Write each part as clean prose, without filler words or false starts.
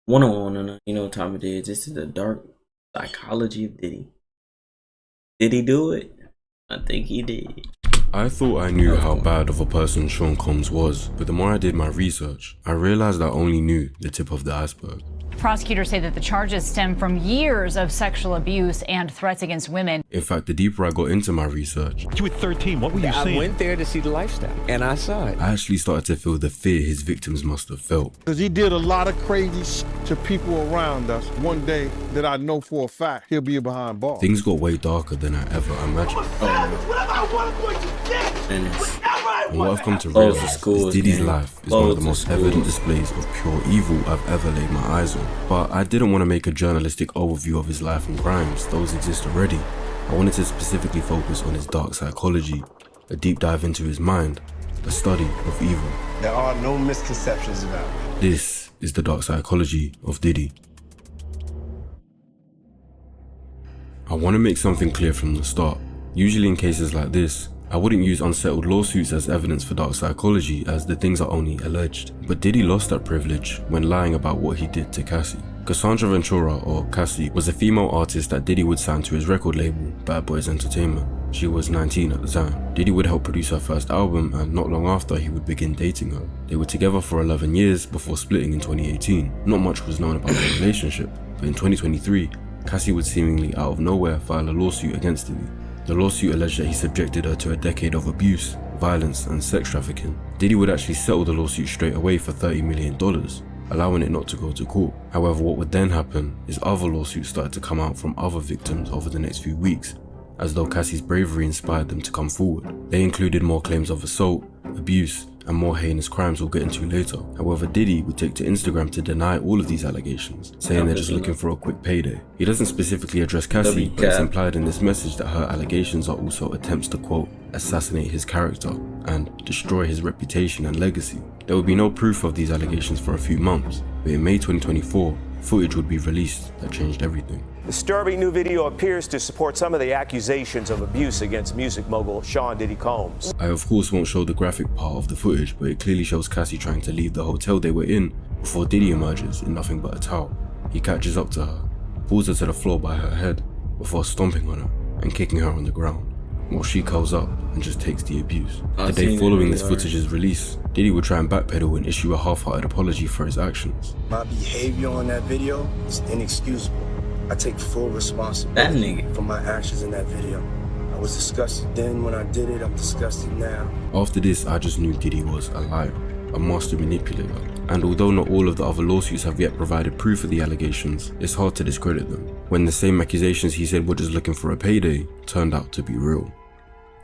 One, you know what time it is. This is the dark psychology of Diddy. Did he do it? I think he did. I thought I knew how bad of a person Sean Combs was, but the more I did my research, I realized I only knew the tip of the iceberg. Prosecutors say that the charges stem from years of sexual abuse and threats against women. In fact, the deeper I got into my research, you were 13, what were you seeing? I went there to see the lifestyle, and I saw it. I actually started to feel the fear his victims must have felt. Because he did a lot of crazy shit to people around us. One day that I know for a fact he'll be behind bars. Things got way darker than I ever imagined. And what I've come to realize is Diddy's life is one of the most evident displays of pure evil I've ever laid my eyes on. But I didn't want to make a journalistic overview of his life and crimes, those exist already. I wanted to specifically focus on his dark psychology, a deep dive into his mind, a study of evil. There are no misconceptions about it. This is the dark psychology of Diddy. I want to make something clear from the start. Usually in cases like this, I wouldn't use unsettled lawsuits as evidence for dark psychology, as the things are only alleged. But Diddy lost that privilege when lying about what he did to Cassie. Cassandra Ventura, or Cassie, was a female artist that Diddy would sign to his record label, Bad Boys Entertainment. She was 19 at the time. Diddy would help produce her first album, and not long after he would begin dating her. They were together for 11 years before splitting in 2018. Not much was known about their relationship, but in 2023, Cassie would seemingly out of nowhere file a lawsuit against Diddy. The lawsuit alleged that he subjected her to a decade of abuse, violence, and sex trafficking. Diddy would actually settle the lawsuit straight away for $30 million, allowing it not to go to court. However, what would then happen is other lawsuits started to come out from other victims over the next few weeks, as though Cassie's bravery inspired them to come forward. They included more claims of assault, abuse, and more heinous crimes we'll get into later. However, Diddy would take to Instagram to deny all of these allegations, saying they're just looking for a quick payday. He doesn't specifically address Cassie, but it's implied in this message that her allegations are also attempts to, quote, assassinate his character and destroy his reputation and legacy. There would be no proof of these allegations for a few months, but in May 2024, footage would be released that changed everything. Disturbing new video appears to support some of the accusations of abuse against music mogul Sean Diddy Combs. I of course won't show the graphic part of the footage, but it clearly shows Cassie trying to leave the hotel they were in before Diddy emerges in nothing but a towel. He catches up to her, pulls her to the floor by her head before stomping on her and kicking her on the ground, while she curls up and just takes the abuse. The day following this footage's release, Diddy would try and backpedal and issue a half-hearted apology for his actions. My behavior on that video is inexcusable. I take full responsibility for my actions in that video. I was disgusted then when I did it, I'm disgusted now. After this, I just knew Diddy was a liar, a master manipulator. And although not all of the other lawsuits have yet provided proof of the allegations, it's hard to discredit them, when the same accusations he said were just looking for a payday turned out to be real.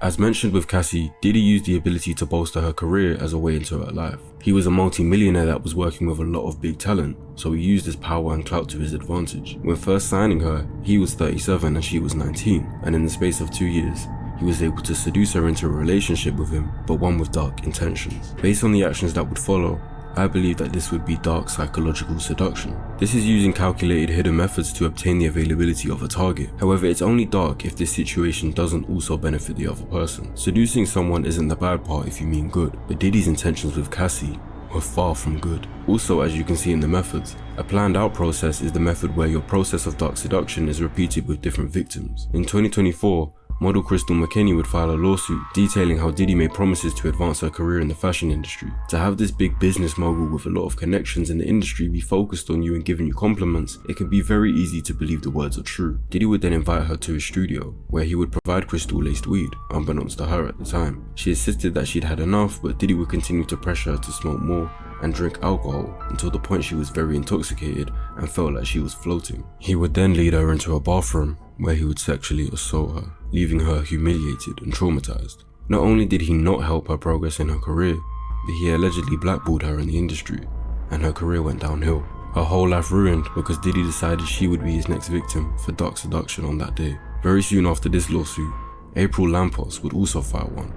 As mentioned with Cassie, Diddy used the ability to bolster her career as a way into her life. He was a multi-millionaire that was working with a lot of big talent, so he used his power and clout to his advantage. When first signing her, he was 37 and she was 19, and in the space of 2 years, he was able to seduce her into a relationship with him, but one with dark intentions. Based on the actions that would follow, I believe that this would be dark psychological seduction. This is using calculated hidden methods to obtain the availability of a target. However, it's only dark if this situation doesn't also benefit the other person. Seducing someone isn't the bad part if you mean good, but Diddy's intentions with Cassie were far from good. Also, as you can see in the methods, a planned out process is the method where your process of dark seduction is repeated with different victims. In 2024, model Crystal McKinney would file a lawsuit detailing how Diddy made promises to advance her career in the fashion industry. To have this big business mogul with a lot of connections in the industry be focused on you and giving you compliments, it can be very easy to believe the words are true. Diddy would then invite her to his studio, where he would provide Crystal laced weed, unbeknownst to her at the time. She insisted that she'd had enough, but Diddy would continue to pressure her to smoke more and drink alcohol until the point she was very intoxicated and felt like she was floating. He would then lead her into a bathroom where he would sexually assault her, leaving her humiliated and traumatized. Not only did he not help her progress in her career, but he allegedly blackballed her in the industry, and her career went downhill. Her whole life ruined because Diddy decided she would be his next victim for dark seduction on that day. Very soon after this lawsuit, April Lampos would also file one,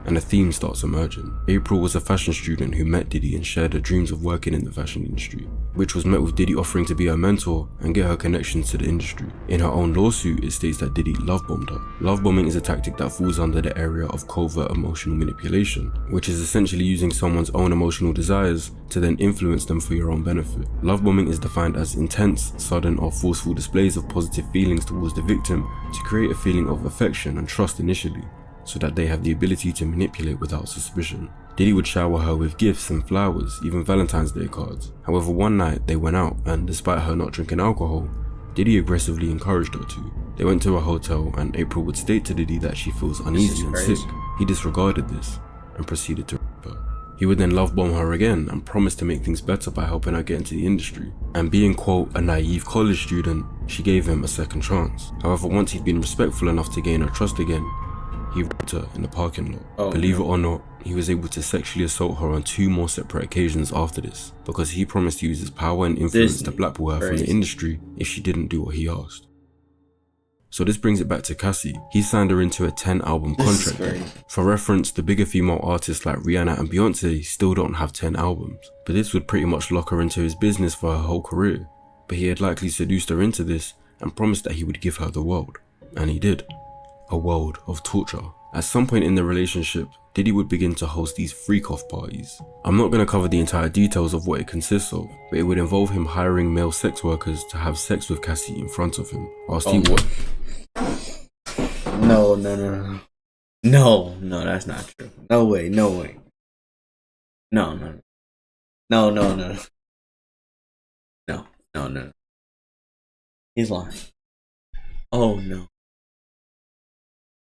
and a theme starts emerging. April was a fashion student who met Diddy and shared her dreams of working in the fashion industry, which was met with Diddy offering to be her mentor and get her connections to the industry. In her own lawsuit, it states that Diddy love-bombed her. Love-bombing is a tactic that falls under the area of covert emotional manipulation, which is essentially using someone's own emotional desires to then influence them for your own benefit. Love-bombing is defined as intense, sudden, or forceful displays of positive feelings towards the victim to create a feeling of affection and trust initially, so that they have the ability to manipulate without suspicion. Diddy would shower her with gifts and flowers, even Valentine's Day cards. However, one night they went out, and despite her not drinking alcohol, Diddy aggressively encouraged her to. They went to a hotel, and April would state to Diddy that she feels uneasy and sick. He disregarded this and proceeded to rape her. He would then love-bomb her again and promised to make things better by helping her get into the industry. And being, quote, a naive college student, she gave him a second chance. However, once he'd been respectful enough to gain her trust again, he raped her in the parking lot. Believe it or not, he was able to sexually assault her on 2 more separate occasions after this, because he promised to use his power and influence to blackball her from the industry if she didn't do what he asked. So this brings it back to Cassie. He signed her into a 10-album contract. For reference, the bigger female artists like Rihanna and Beyonce still don't have 10 albums, but this would pretty much lock her into his business for her whole career. But he had likely seduced her into this and promised that he would give her the world. And he did. A world of torture. At some point in the relationship, Diddy would begin to host these freak-off parties. I'm not going to cover the entire details of what it consists of, but it would involve him hiring male sex workers to have sex with Cassie in front of him, whilst he would... No, that's not true. No way. No. He's lying. Oh no.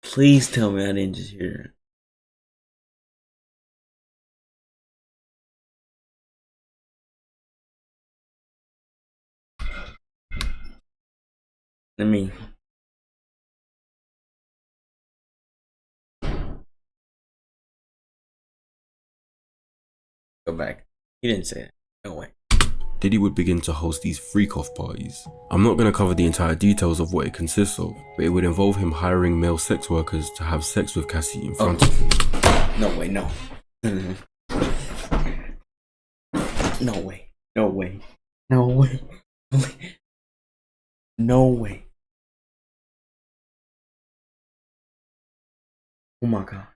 Please tell me I didn't just hear it. Let me. Go back. He didn't say it. No way. Diddy would begin to host these freak-off parties. I'm not going to cover the entire details of what it consists of, but it would involve him hiring male sex workers to have sex with Cassie in front of him. No way, no. No way. No way. No way. No way. Oh my God.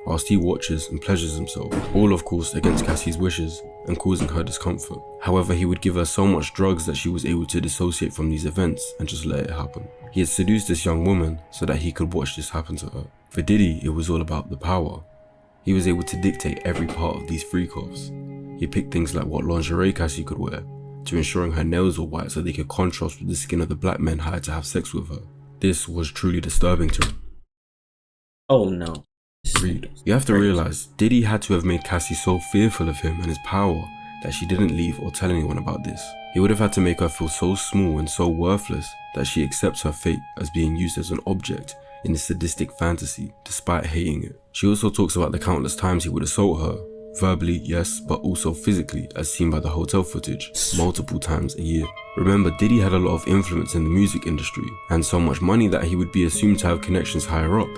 Whilst he watches and pleasures himself, all of course against Cassie's wishes and causing her discomfort. However, he would give her so much drugs that she was able to dissociate from these events and just let it happen. He had seduced this young woman so that he could watch this happen to her. For Diddy, it was all about the power. He was able to dictate every part of these freak-offs. He picked things like what lingerie Cassie could wear, to ensuring her nails were white so they could contrast with the skin of the black men hired to have sex with her. This was truly disturbing to Oh no. read. You have to realize, Diddy had to have made Cassie so fearful of him and his power that she didn't leave or tell anyone about this. He would have had to make her feel so small and so worthless that she accepts her fate as being used as an object in a sadistic fantasy, despite hating it. She also talks about the countless times he would assault her, verbally, yes, but also physically, as seen by the hotel footage, multiple times a year. Remember, Diddy had a lot of influence in the music industry, and so much money that he would be assumed to have connections higher up,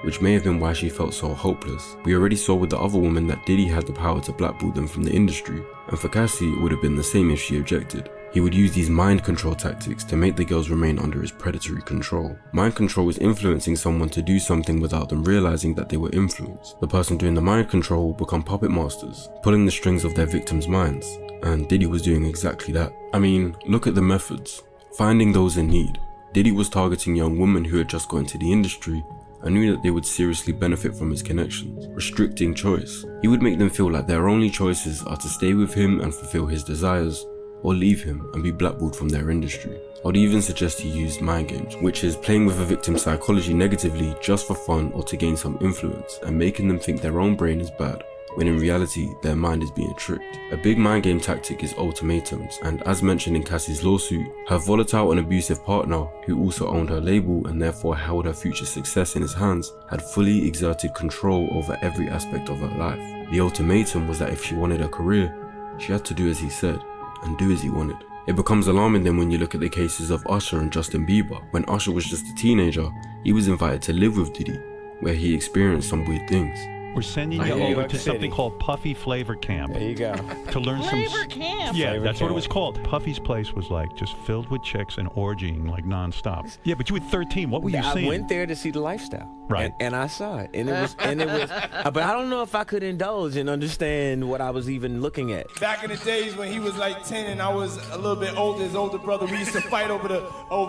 which may have been why she felt so hopeless. We already saw with the other woman that Diddy had the power to blackball them from the industry, and for Cassie it would have been the same if she objected. He would use these mind control tactics to make the girls remain under his predatory control. Mind control is influencing someone to do something without them realizing that they were influenced. The person doing the mind control will become puppet masters, pulling the strings of their victims' minds, and Diddy was doing exactly that. I mean, look at the methods. Finding those in need. Diddy was targeting young women who had just got into the industry and knew that they would seriously benefit from his connections, restricting choice. He would make them feel like their only choices are to stay with him and fulfill his desires, or leave him and be blackballed from their industry. I would even suggest he used mind games, which is playing with a victim's psychology negatively just for fun or to gain some influence, and making them think their own brain is bad. when in reality their mind is being tricked. A big mind game tactic is ultimatums, and as mentioned in Cassie's lawsuit, her volatile and abusive partner, who also owned her label and therefore held her future success in his hands, had fully exerted control over every aspect of her life. The ultimatum was that if she wanted a career, she had to do as he said and do as he wanted. It becomes alarming then when you look at the cases of Usher and Justin Bieber. When Usher was just a teenager, he was invited to live with Diddy, where he experienced some weird things. We're sending you over to something called Puffy Flavor Camp. There you go. To learn Flavor Camp? Yeah, Flavor that's what it Camp. was called. Puffy's place was like just filled with chicks and orgying like nonstop. Yeah, but you were 13. What were you I seeing? went there to see the lifestyle. Right. And I saw it. And it was, but I don't know if I could indulge and understand what I was even looking at. Back in the days when he was like 10 and I was a little bit older, his older brother, we used to fight over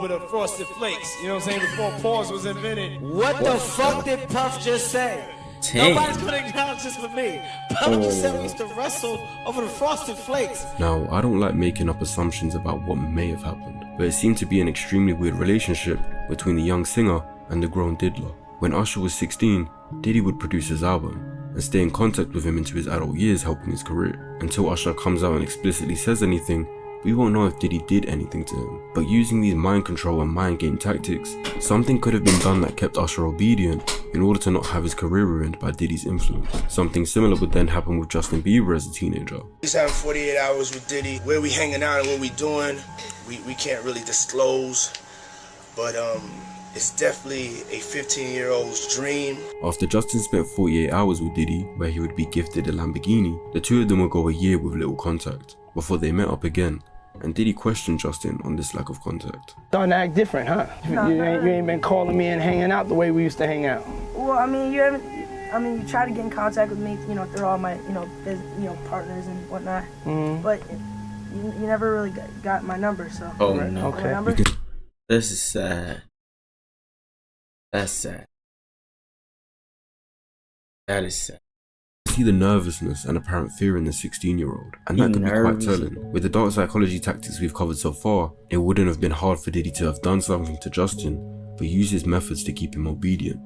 the Frosted Flakes. You know what I'm saying? Before pause was invented. What the fuck did Puff just say? 10. Nobody's gonna acknowledge this with me. Puff just said we used to wrestle over the Frosted Flakes. Now, I don't like making up assumptions about what may have happened, but it seemed to be an extremely weird relationship between the young singer and the grown diddler. When Usher was 16, Diddy would produce his album and stay in contact with him into his adult years, helping his career. Until Usher comes out and explicitly says anything, we won't know if Diddy did anything to him. But using these mind control and mind game tactics, something could have been done that kept Usher obedient in order to not have his career ruined by Diddy's influence. Something similar would then happen with Justin Bieber as a teenager. He's having 48 hours with Diddy. Where we hanging out and what we doing, we can't really disclose. But it's definitely a 15-year-old's dream. After Justin spent 48 hours with Diddy, where he would be gifted a Lamborghini, the two of them would go a year with little contact, before they met up again, and Diddy questioned Justin on this lack of contact. Starting to act different, huh? No, you ain't been calling me and hanging out the way we used to hang out. Well, I mean, you try to get in contact with me, through all my, partners and whatnot. Mm-hmm. But you never really got my number, so. Oh, right. no. My Okay. number? This is sad. That's sad. That is sad. See the nervousness and apparent fear in the 16-year-old, and that could be quite telling. With the dark psychology tactics we've covered so far, it wouldn't have been hard for Diddy to have done something to Justin, but use his methods to keep him obedient.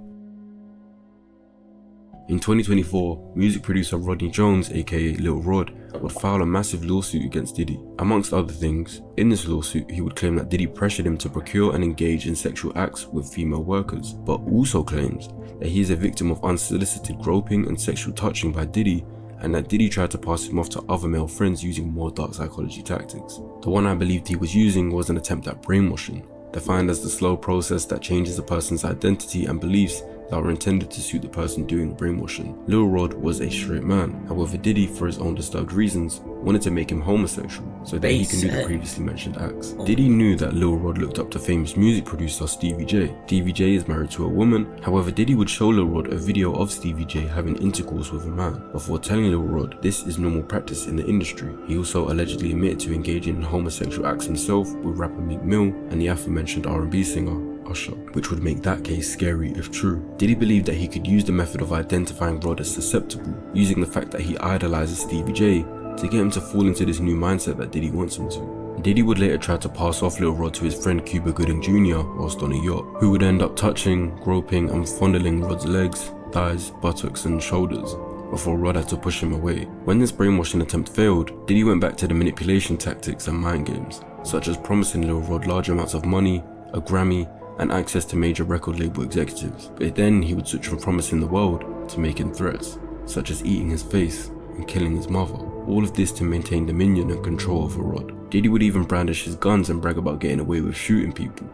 In 2024, music producer Rodney Jones, aka Lil Rod, would file a massive lawsuit against Diddy. Amongst other things, in this lawsuit he would claim that Diddy pressured him to procure and engage in sexual acts with female workers, but also claims that he is a victim of unsolicited groping and sexual touching by Diddy, and that Diddy tried to pass him off to other male friends using more dark psychology tactics. The one I believed he was using was an attempt at brainwashing, defined as the slow process that changes a person's identity and beliefs that are intended to suit the person doing the brainwashing. Lil Rod was a straight man, however Diddy, for his own disturbed reasons, wanted to make him homosexual so that he can do the previously mentioned acts. Diddy knew that Lil Rod looked up to famous music producer Stevie J. Stevie J is married to a woman, however Diddy would show Lil Rod a video of Stevie J having intercourse with a man, before telling Lil Rod this is normal practice in the industry. He also allegedly admitted to engaging in homosexual acts himself with rapper Meek Mill and the aforementioned R&B singer Usher, which would make that case scary if true. Diddy believed that he could use the method of identifying Rod as susceptible, using the fact that he idolizes Stevie J to get him to fall into this new mindset that Diddy wants him to. Diddy would later try to pass off Lil Rod to his friend Cuba Gooding Jr. whilst on a yacht, who would end up touching, groping and fondling Rod's legs, thighs, buttocks and shoulders, before Rod had to push him away. When this brainwashing attempt failed, Diddy went back to the manipulation tactics and mind games, such as promising Lil Rod large amounts of money, a Grammy, and access to major record label executives. But then he would switch from promising the world to making threats, such as eating his face and killing his mother. All of this to maintain dominion and control over Rod. Diddy would even brandish his guns and brag about getting away with shooting people,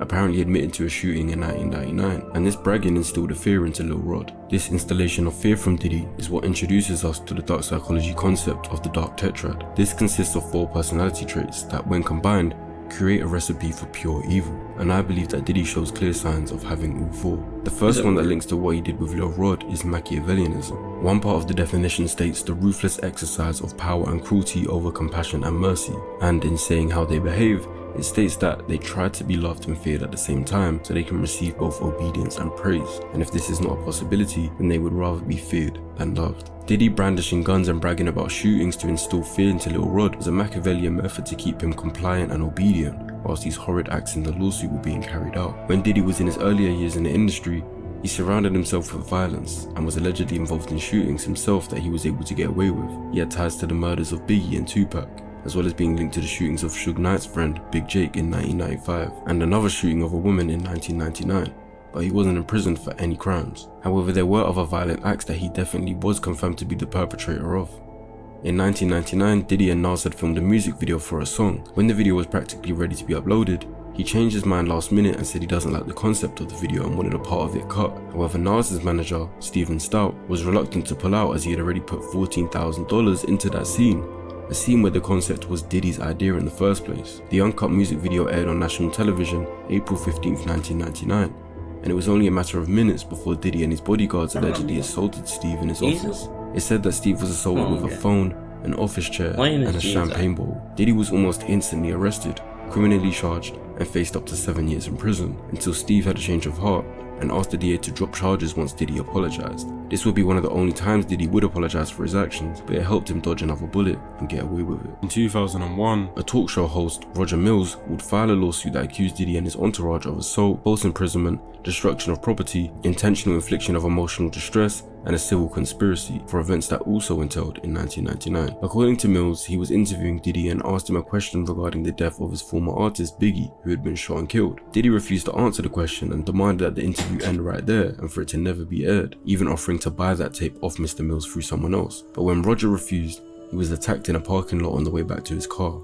apparently admitting to a shooting in 1999, and this bragging instilled a fear into Lil Rod. This installation of fear from Diddy is what introduces us to the dark psychology concept of the dark tetrad. This consists of 4 personality traits that, when combined, create a recipe for pure evil, and I believe that Diddy shows clear signs of having all 4. The first one that links to what he did with Lil Rod is Machiavellianism. One part of the definition states the ruthless exercise of power and cruelty over compassion and mercy, and in saying how they behave, it states that they try to be loved and feared at the same time so they can receive both obedience and praise, and if this is not a possibility, then they would rather be feared than loved. Diddy brandishing guns and bragging about shootings to instill fear into Lil Rod was a Machiavellian method to keep him compliant and obedient whilst these horrid acts in the lawsuit were being carried out. When Diddy was in his earlier years in the industry, He surrounded himself with violence and was allegedly involved in shootings himself that he was able to get away with. He had ties to the murders of Biggie and Tupac, as well as being linked to the shootings of Suge Knight's friend Big Jake in 1995 and another shooting of a woman in 1999, but he wasn't imprisoned for any crimes. However, there were other violent acts that he definitely was confirmed to be the perpetrator of. In 1999, Diddy and Nas had filmed a music video for a song. When the video was practically ready to be uploaded, he changed his mind last minute and said he doesn't like the concept of the video and wanted a part of it cut. However, Nas's manager, Steven Stout, was reluctant to pull out as he had already put $14,000 into that scene, a scene where the concept was Diddy's idea in the first place. The uncut music video aired on national television April 15th, 1999, and it was only a matter of minutes before Diddy and his bodyguards allegedly assaulted Steve in his office. It said that Steve was assaulted with a phone, an office chair, and a champagne bottle. Diddy was almost instantly arrested, criminally charged, and faced up to 7 years in prison, until Steve had a change of heart and asked the DA to drop charges once Diddy apologized. This would be one of the only times Diddy would apologize for his actions, but it helped him dodge another bullet and get away with it. In 2001, a talk show host, Roger Mills, would file a lawsuit that accused Diddy and his entourage of assault, false imprisonment, destruction of property, intentional infliction of emotional distress, and a civil conspiracy for events that also entailed in 1999. According to Mills, he was interviewing Diddy and asked him a question regarding the death of his former artist Biggie, who had been shot and killed. Diddy refused to answer the question and demanded that the interview end right there and for it to never be aired, even offering to buy that tape off Mr. Mills through someone else. But when Roger refused, he was attacked in a parking lot on the way back to his car.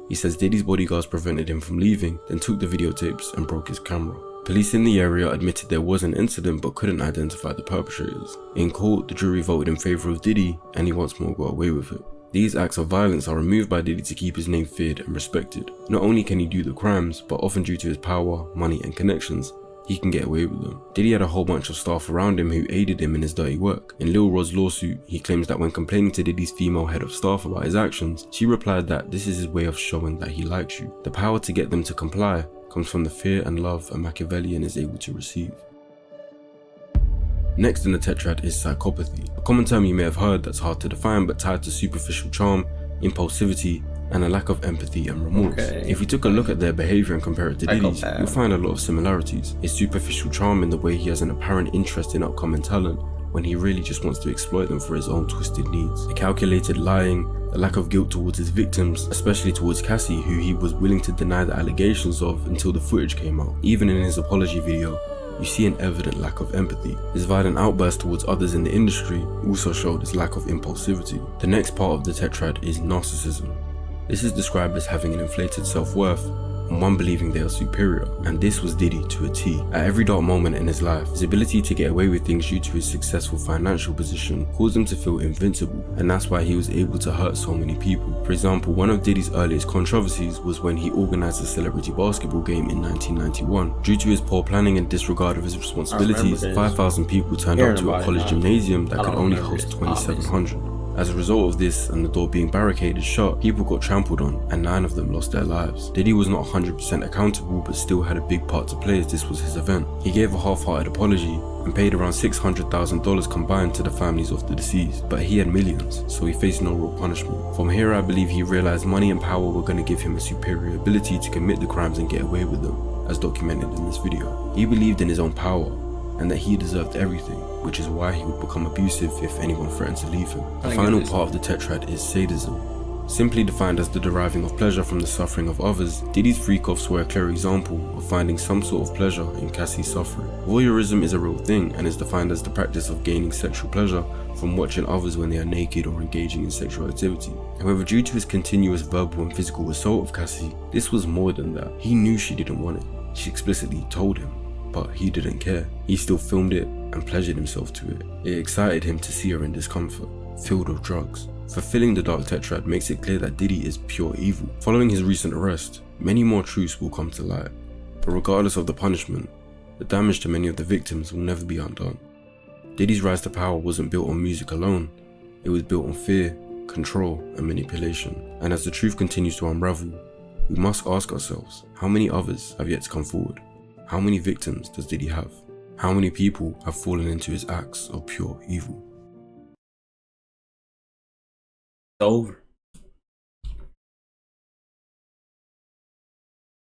He says Diddy's bodyguards prevented him from leaving, then took the videotapes and broke his camera. Police in the area admitted there was an incident but couldn't identify the perpetrators. In court, the jury voted in favor of Diddy and he once more got away with it. These acts of violence are removed by Diddy to keep his name feared and respected. Not only can he do the crimes, but often due to his power, money and connections, he can get away with them. Diddy had a whole bunch of staff around him who aided him in his dirty work. In Lil Rod's lawsuit, he claims that when complaining to Diddy's female head of staff about his actions, she replied that this is his way of showing that he likes you. The power to get them to comply comes from the fear and love a Machiavellian is able to receive. Next in the tetrad is psychopathy, a common term you may have heard that's hard to define but tied to superficial charm, impulsivity, and a lack of empathy and remorse. If you took a look at their behavior and compare it to Diddy's, you'll find a lot of similarities. His superficial charm in the way he has an apparent interest in upcoming talent when he really just wants to exploit them for his own twisted needs. The calculated lying, the lack of guilt towards his victims, especially towards Cassie, who he was willing to deny the allegations of until the footage came out. Even in his apology video, you see an evident lack of empathy. His violent outbursts towards others in the industry also showed his lack of impulsivity. The next part of the tetrad is narcissism. This is described as having an inflated self-worth and one believing they are superior, and this was Diddy to a T. At every dark moment in his life, his ability to get away with things due to his successful financial position caused him to feel invincible, and that's why he was able to hurt so many people. For example, one of Diddy's earliest controversies was when he organized a celebrity basketball game in 1991. Due to his poor planning and disregard of his responsibilities, 5,000 people turned up to a college gymnasium that could only host 2,700. As a result of this and the door being barricaded shut, people got trampled on and 9 of them lost their lives. Diddy was not 100% accountable but still had a big part to play as this was his event. He gave a half-hearted apology and paid around $600,000 combined to the families of the deceased, but he had millions, so he faced no real punishment. From here I believe he realized money and power were going to give him a superior ability to commit the crimes and get away with them, as documented in this video. He believed in his own power and that he deserved everything, which is why he would become abusive if anyone threatened to leave him. The final part of the tetrad is sadism. Simply defined as the deriving of pleasure from the suffering of others, Diddy's freak-offs were a clear example of finding some sort of pleasure in Cassie's suffering. Voyeurism is a real thing and is defined as the practice of gaining sexual pleasure from watching others when they are naked or engaging in sexual activity. However, due to his continuous verbal and physical assault of Cassie, this was more than that. He knew she didn't want it. She explicitly told him, but he didn't care. He still filmed it and pleasured himself to it. It excited him to see her in discomfort, filled with drugs. Fulfilling the dark tetrad makes it clear that Diddy is pure evil. Following his recent arrest, many more truths will come to light. But regardless of the punishment, the damage to many of the victims will never be undone. Diddy's rise to power wasn't built on music alone. It was built on fear, control, and manipulation. And as the truth continues to unravel, we must ask ourselves, how many others have yet to come forward? How many victims does Diddy have? How many people have fallen into his acts of pure evil? Over.